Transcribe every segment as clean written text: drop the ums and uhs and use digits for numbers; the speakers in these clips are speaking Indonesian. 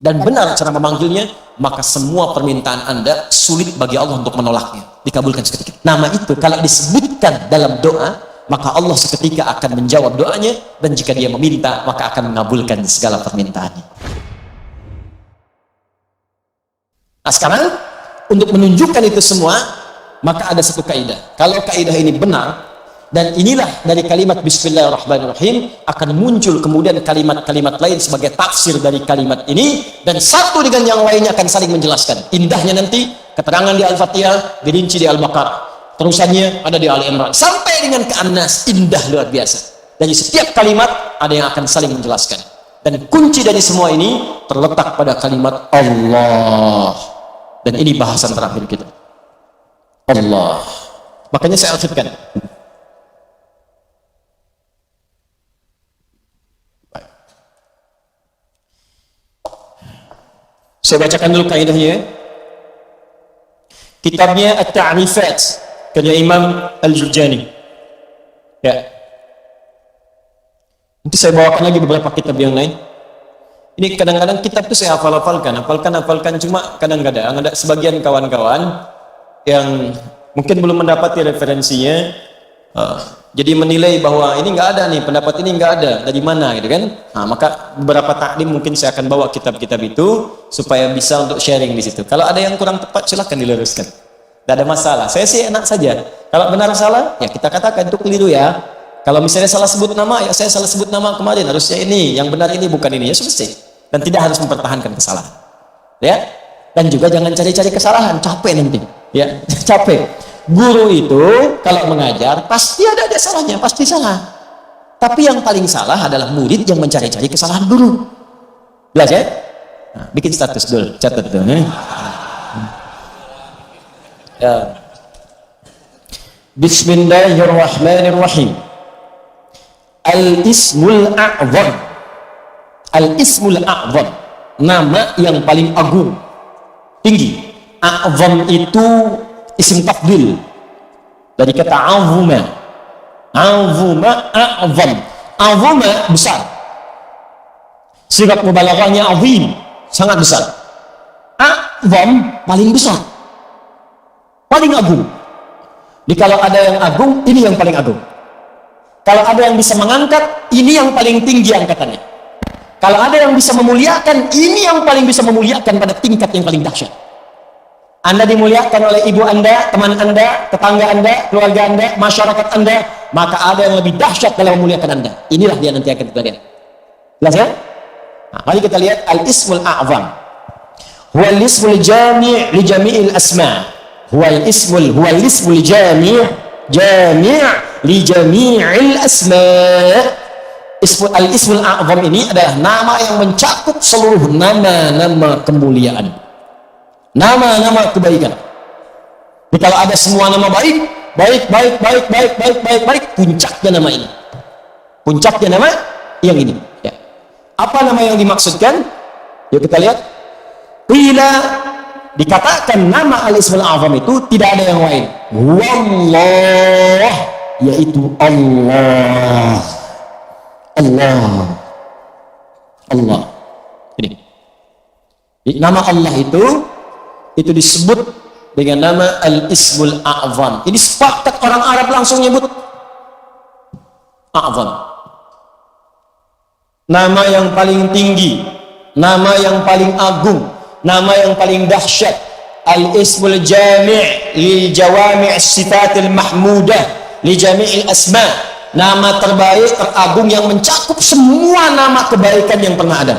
dan benar cara memanggilnya, maka semua permintaan Anda sulit bagi Allah untuk menolaknya, dikabulkan seketika. Nama itu kalau disebutkan dalam doa, maka Allah seketika akan menjawab doanya, dan jika dia meminta, maka akan mengabulkan segala permintaannya. Nah sekarang, untuk menunjukkan itu semua, maka ada satu kaidah. Kalau kaidah ini benar, dan inilah dari kalimat Bismillahirrahmanirrahim akan muncul kemudian kalimat-kalimat lain sebagai tafsir dari kalimat ini, dan satu dengan yang lainnya akan saling menjelaskan. Indahnya nanti keterangan di Al-Fatihah dirinci di Al-Baqarah, terusannya ada di Ali Imran sampai dengan ke An-Nas, indah luar biasa. Dari setiap kalimat ada yang akan saling menjelaskan, dan kunci dari semua ini terletak pada kalimat Allah, dan ini bahasan terakhir kita, Allah. Makanya saya maksudkan, saya bacakan dulu kaidahnya. Kitabnya At-Ta'rifat karya Imam Al-Jurjani. Ya. Nanti saya bawakan lagi beberapa kitab yang lain. Ini kadang-kadang kitab itu saya hafalkan, cuma kadang-kadang ada sebagian kawan-kawan yang mungkin belum mendapati referensinya, jadi menilai bahwa ini nggak ada nih, pendapat ini nggak ada, dari mana gitu kan. Nah, maka beberapa taklim mungkin saya akan bawa kitab-kitab itu supaya bisa untuk sharing di situ. Kalau ada yang kurang tepat silahkan diluruskan, tidak ada masalah. Saya sih enak saja, kalau benar salah ya kita katakan itu keliru ya. Kalau misalnya salah sebut nama, ya saya salah sebut nama kemarin, harusnya ini, yang benar ini bukan ini, ya selesai. Dan tidak harus mempertahankan kesalahan, ya. Dan juga jangan cari-cari kesalahan, capek nanti, ya. Capek. Guru itu kalau mengajar pasti ada salahnya, pasti salah. Tapi yang paling salah adalah murid yang mencari-cari kesalahan guru. Jelas ya? Nah, bikin status dulu, catat tuh. Ya. Bismillahirrahmanirrahim. Al-Ismul A'zam. Al-Ismul A'zam, nama yang paling agung, tinggi. A'zam itu isim tafdil dari kata azuma. Azuma, a'zam. Azuma besar, sigat mubalaghahnya azim, sangat besar. A'zam paling besar, paling agung. Jadi kalau ada yang agung, ini yang paling agung. Kalau ada yang bisa mengangkat, ini yang paling tinggi angkatannya. Kalau ada yang bisa memuliakan, ini yang paling bisa memuliakan pada tingkat yang paling dahsyat. Anda dimuliakan oleh ibu Anda, teman Anda, tetangga Anda, keluarga Anda, masyarakat Anda, maka ada yang lebih dahsyat dalam memuliakan Anda. Inilah dia nanti akan kita lihat. Jelas ya? Nah, mari kita lihat Al-Ismul A'zam. Huwal Ismul Jami' li Jami'il Asma'. Huwal Ismul Jami' li Jami'il Asma'. Al-Ismul A'zam ini adalah nama yang mencakup seluruh nama-nama kemuliaan, nama-nama kebaikan. Jadi kalau ada semua nama baik, puncaknya nama ini. Puncaknya nama yang ini. Ya. Apa nama yang dimaksudkan? Yuk kita lihat. Qila, dikatakan nama Al-Ismul A'zam itu tidak ada yang lain. Wallah, yaitu Allah. Allah. Ini. Nama Allah itu disebut dengan nama Al-Ismul A'zam. Ini sepakat orang Arab langsung nyebut A'zam. Nama yang paling tinggi, nama yang paling agung, nama yang paling dahsyat. Al-Ismul Jami' li Jawami' Sifatil Mahmudah li Jami'il Asma'. Nama terbaik, teragung yang mencakup semua nama kebaikan yang pernah ada.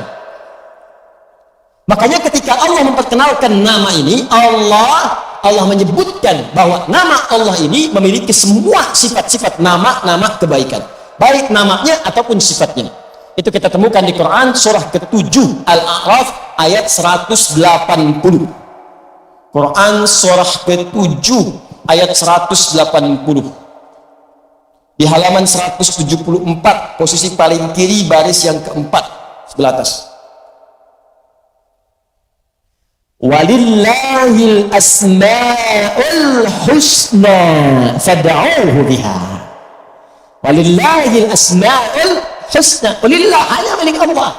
Makanya ketika Allah memperkenalkan nama ini, Allah menyebutkan bahwa nama Allah ini memiliki semua sifat-sifat nama-nama kebaikan, baik namanya ataupun sifatnya. Itu kita temukan di Quran surah ke-7 Al-A'raf ayat 180. Quran surah ke-7 ayat 180. Di halaman 174, posisi paling kiri, baris yang keempat sebelah atas. Walillahil asma'ul husna fad'uuhu biha. Walillahil asma'ul husna. Walillah, hanya milik Allah.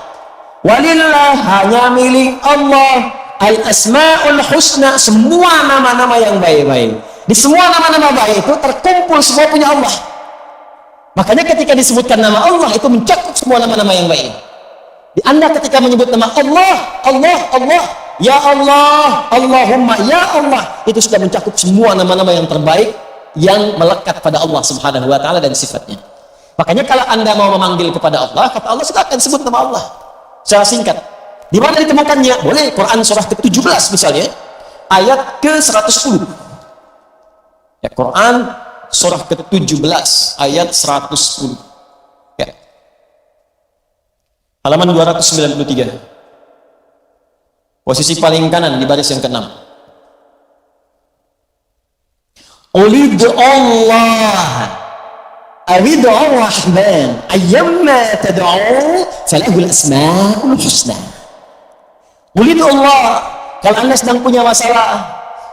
Walillah, hanya milik Allah, al-asma'ul husna, semua nama-nama yang baik-baik. Di semua nama-nama baik itu terkumpul semua punya Allah. Makanya ketika disebutkan nama Allah itu mencakup semua nama-nama yang baik. Di Anda ketika menyebut nama Allah, Allah, Allah, ya Allah, Allahumma, ya Allah, itu sudah mencakup semua nama-nama yang terbaik yang melekat pada Allah Subhanahu wa taala dan sifatnya. Makanya kalau Anda mau memanggil kepada Allah, kata Allah sudah akan sebut nama Allah secara singkat. Di mana ditemukannya? Boleh Quran surah ke-17 misalnya, ayat ke-110. Ya, Quran surah ke-17 ayat 110. Ya. Halaman 293. Posisi paling kanan di baris yang ke-6. Ulidu Allah Awidu ar-Rahman ayyamma tad'u falahul asma'ul husna. Ulidu Allah, kalau Anda sedang punya masalah,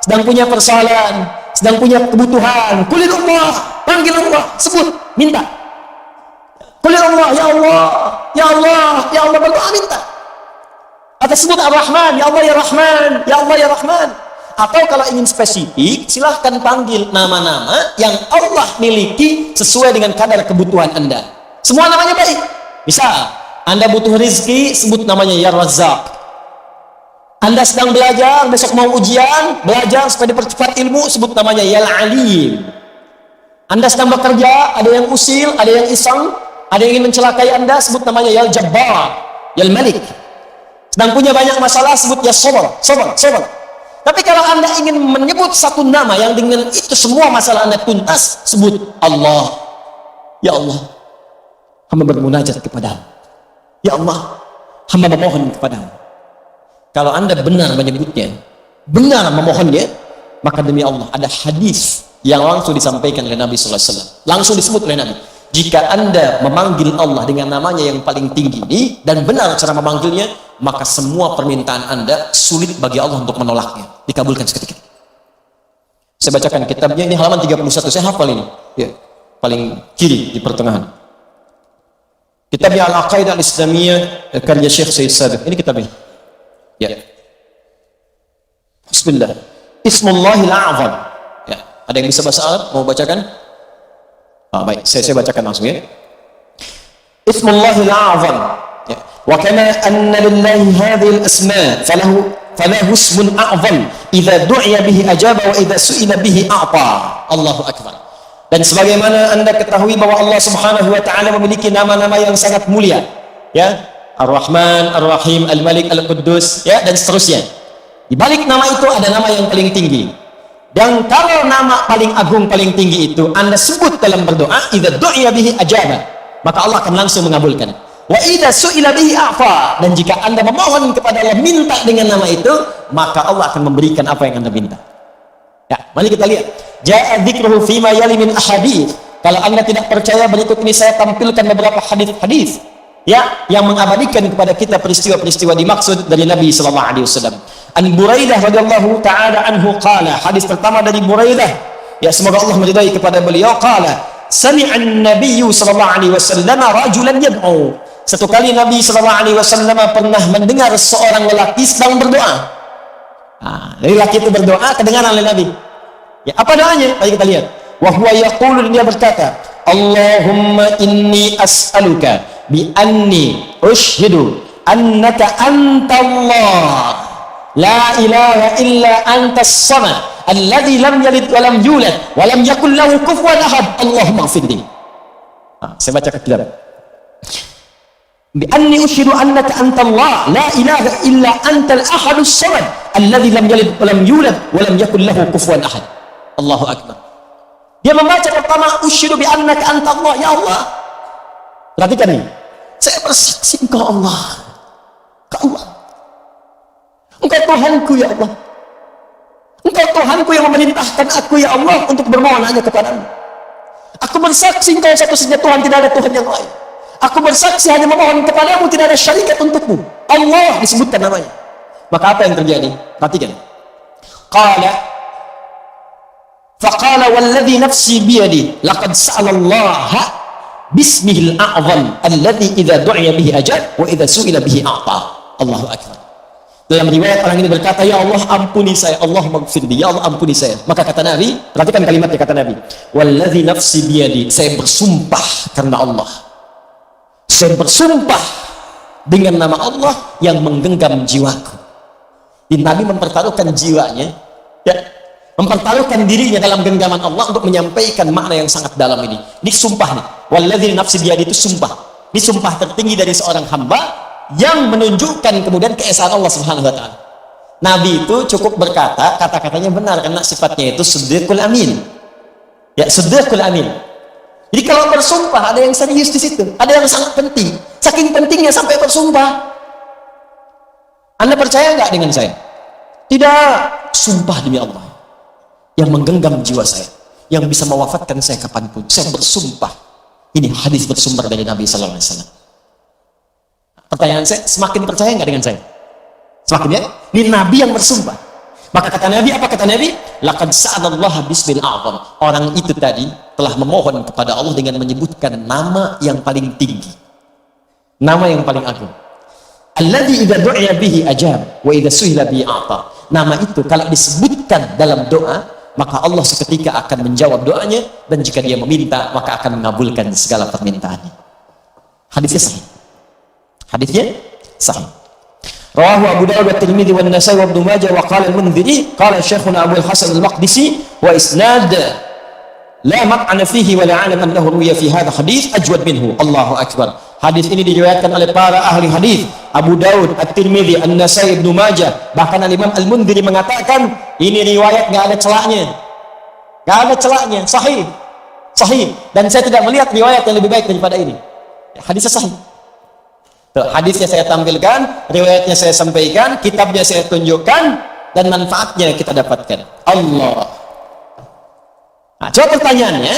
sedang punya persoalan, sedang punya kebutuhan, kulit Allah, panggil Allah, sebut, minta. Kulit Allah, ya Allah, ya Allah, ya Allah, berdoa minta. Atau sebut Ar-Rahman, ya Allah ya Rahman, ya Allah ya Rahman. Atau kalau ingin spesifik, silahkan panggil nama-nama yang Allah miliki sesuai dengan kadar kebutuhan Anda. Semua namanya baik. Misal, Anda butuh rezeki, sebut namanya ya Razzaq. Anda sedang belajar, besok mau ujian, belajar supaya dipercepat ilmu, sebut namanya ya Alim. Anda sedang bekerja, ada yang usil, ada yang iseng, ada yang ingin mencelakai Anda, sebut namanya ya Jabbar, ya Malik. Sedang punya banyak masalah, sebut ya Sabar, Sabar, Sabar. Tapi kalau Anda ingin menyebut satu nama yang dengan itu semua masalah Anda tuntas, sebut Allah. Ya Allah, hamba bermunajat kepadamu. Ya Allah, hamba memohon kepadamu. Kalau Anda benar menyebutnya, benar memohonnya, maka demi Allah ada hadis yang langsung disampaikan oleh Nabi sallallahu alaihi wasallam. Langsung disebut oleh Nabi. Jika Anda memanggil Allah dengan namanya yang paling tinggi ini dan benar cara memanggilnya, maka semua permintaan Anda sulit bagi Allah untuk menolaknya, dikabulkan seketika. Saya bacakan kitabnya, ini halaman 31, saya hafal ini ya, paling kiri di pertengahan. Kitabnya Al-Aqaidah Al-Islamiyah karya Syekh Said Sabiq. Ini kitabnya ya. Bismillah. Ismullahil A'zam ya. Ada yang bisa bahasa Arab mau bacakan? Baik, saya bacakan langsung ya. Ismullahil A'zam ya. Wa kama anna lillahi hadhihi al-asma' falahu ismun a'zam idza du'iya bihi ajaba wa idza su'ila bihi a'ta. Allahu akbar. Dan sebagaimana Anda ketahui bahwa Allah Subhanahu wa taala memiliki nama-nama yang sangat mulia ya, Ar-Rahman, Ar-Rahim, Al-Malik, Al-Quddus ya, dan seterusnya. Di balik nama itu ada nama yang paling tinggi. Dan kalau nama paling agung, paling tinggi itu Anda sebut dalam berdoa, idza du'iya bihi ajaba, maka Allah akan langsung mengabulkan. Wa idza su'ila bihi a'fa, dan jika Anda memohon kepada Allah minta dengan nama itu, maka Allah akan memberikan apa yang Anda minta. Ya, mari kita lihat. Ja'a dzikruhu fima yali min ahadits. Kalau Anda tidak percaya, berikut ini saya tampilkan beberapa hadis-hadis ya yang mengabadikan kepada kita peristiwa-peristiwa dimaksud dari Nabi sallallahu alaihi wasallam. An Buraidah radhiyallahu taala anhu qala, hadis pertama dari Buraidah ya, semoga Allah meridai kepada beliau, qala sami'a an-nabiy sallallahu alaihi wasallam rajulan yad'u. Satu kali Nabi sallallahu alaihi wasallam pernah mendengar seorang lelaki sedang berdoa. Dari lelaki itu berdoa kedengaran oleh Nabi. Ya, apa doanya? Mari kita lihat. Wa huwa yaqulu, dia berkata, Allahumma inni as'aluka bi anni ushhidu annaka antallah la ilaha illa antas samad alladzi lam yalid wa lam yulad wa lam yakul lahu kufuwan ahad. Allahumma ighfirli. Saya baca ke kitab. Bi anni ushhidu annaka antallah la ilaha illa antal ahadus samad alladzi lam yalid wa lam yulad wa lam yakul lahu kufuwan ahad. Allahu akbar. Dia membaca pertama, usyhidu bi annaka antallah, ya Allah. Perhatikan ini. Saya bersaksi Engkau Allah. Engkau Tuhanku ya Allah. Engkau Tuhanku yang memerintahkan aku ya Allah untuk bermohon hanya kepadamu. Aku bersaksi Engkau satu-satunya Tuhan, tidak ada Tuhan yang lain. Aku bersaksi hanya memohon kepadamu, tidak ada syarikat untukmu. Allah disebutkan namanya. Maka apa yang terjadi? Perhatikan. Faqala walladhi nafsi biyadi laqad sa'ala Allah bismihil a'zam alladzi idza du'iya bihi ajab wa idza su'ila bihi a'ta. Allahu akbar. Dalam riwayat orang ini berkata, ya Allah ampuni saya, Allah maghfirli, ya Allah ampuni saya. Maka kata Nabi, perhatikan kalimatnya, kata Nabi, walladzi nafsi biyadi, saya bersumpah karena Allah, saya bersumpah dengan nama Allah yang menggenggam jiwaku. Di Nabi mempertaruhkan jiwanya, ya, mempertaruhkan dirinya dalam genggaman Allah untuk menyampaikan makna yang sangat dalam ini. Ini sumpah nih, walladzi nafsi biyadi, itu sumpah. Ini sumpah tertinggi dari seorang hamba yang menunjukkan kemudian keesaan Allah Subhanahu wa taala. Nabi itu cukup berkata, kata-katanya benar karena sifatnya itu siddiqul amin. Ya, siddiqul amin. Jadi kalau bersumpah ada yang serius di situ, ada yang sangat penting. Saking pentingnya sampai bersumpah. Anda percaya nggak dengan saya? Tidak, sumpah demi Allah yang menggenggam jiwa saya, yang bisa mewafatkan saya kapanpun. Saya bersumpah. Ini hadis bersumber dari Nabi sallallahu alaihi wasallam. Pertanyaan saya, semakin percaya nggak dengan saya? Semakin ya? Ini Nabi yang bersumpah. Maka kata Nabi, apa kata Nabi? Laqad sa'adallaha bismil a'zam. Orang itu tadi telah memohon kepada Allah dengan menyebutkan nama yang paling tinggi. Nama yang paling agung. Alladzi idza du'iya bihi ajab wa idza su'ila bihi a'ta. Nama itu kalau disebutkan dalam doa, maka Allah seketika akan menjawab doanya, dan jika dia meminta, maka akan mengabulkan segala permintaannya. Hadisnya sahih. Hadisnya sahih. Rawahu Abu Dawud wa Tirmidzi wa An-Nasa'i wa Ibnu Majah wa qala Al-Mundhiri qala Syekhuna Abu Al-Hasan Al-Maqdisi wa isnad la maq'ana fihi wa la 'alam annahu ruwiya fi hadha hadits ajwad minhu. Allahu akbar. Hadis ini diriwayatkan oleh para ahli hadis, Abu Dawud, At-Tirmidzi, An-Nasa'i, Ibnu Majah. Bahkan Imam Al-Mundhiri mengatakan ini riwayat enggak ada celaknya. Enggak ada celaknya, sahih. Sahih, dan saya tidak melihat riwayat yang lebih baik daripada ini. Hadisnya sahih. Tuh, hadisnya saya tampilkan, riwayatnya saya sampaikan, kitabnya saya tunjukkan, dan manfaatnya kita dapatkan. Allah. Nah, coba pertanyaannya,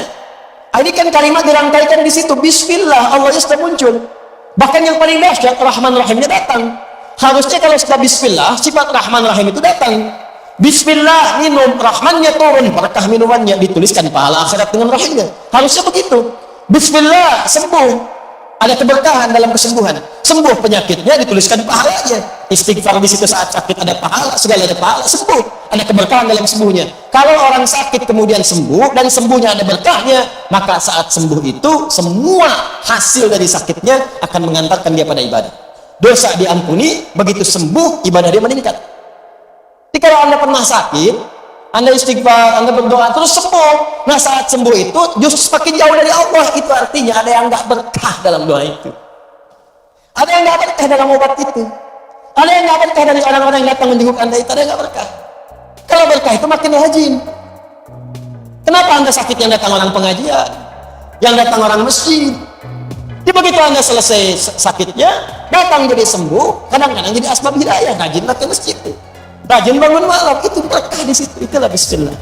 ini kan kalimat dirangkaikan di situ, Bismillah, Allah sudah muncul. Bahkan yang paling dahsyat, Rahman Rahimnya datang. Harusnya kalau sudah Bismillah, sifat Rahman Rahim itu datang. Bismillah, minum, Rahmannya turun, berkah minumannya, dituliskan pahala akhirat dengan rahimnya. Harusnya begitu. Bismillah, sembuh. Ada keberkahan dalam kesembuhan. Sembuh penyakitnya, dituliskan pahalanya. Istighfar di situ saat sakit ada pahala, segala ada pahala, sembuh. Ada keberkahan dalam sembuhnya. Kalau orang sakit kemudian sembuh dan sembuhnya ada berkahnya, maka saat sembuh itu semua hasil dari sakitnya akan mengantarkan dia pada ibadah. Dosa diampuni, begitu sembuh ibadah dia meningkat. Jadi kalau Anda pernah sakit, Anda istighfar, Anda berdoa, terus sembuh. Nah saat sembuh itu justru semakin jauh dari Allah. Itu artinya ada yang nggak berkah dalam doa itu. Ada yang nggak berkah dalam obat itu. Ada yang nggak berkah dari orang-orang yang datang menjenguk Anda itu. Ada yang nggak berkah. Kalau berkah itu makin rajin. Kenapa Anda sakit yang datang orang pengajian, yang datang orang masjid? Jadi begitu Anda selesai sakitnya, datang jadi sembuh, kadang-kadang jadi asbab hidayah, rajinlah ke masjid. Rajin bangun malam, itu berkah di situ. Itulah Bismillah.